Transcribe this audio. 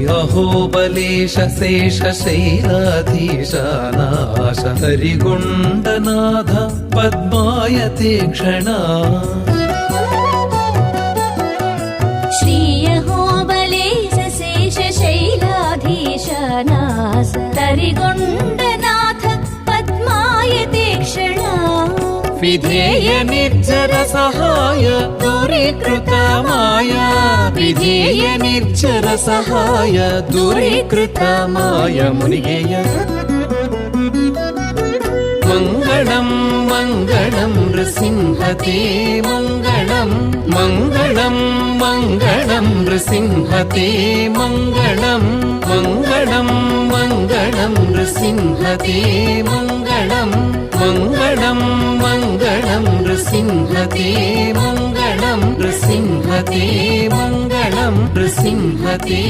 अहोबलेश शेष शैलाधीशानाश हरिगुण्डनाथ पद्मायते क्षणा श्री अहोबलेश शेष शैलाधीशानाश हरिगुण्डनाथ पद्मायते क्षणा विधेय निर्जर सहाय दूरीकृत माया विधेय निर्जर सहाय दूरीकृत माया मुनिगेय मंगलम मंगलम नृसिंहते मंगलम मंगलम मंगलम नृसिंहते मंगलम मंगलम मंगलम नृसिंहते मंगलम मंगलम मंगलम नृसिंहते मंगलम नृसिंहते मंगलम नृसिंहते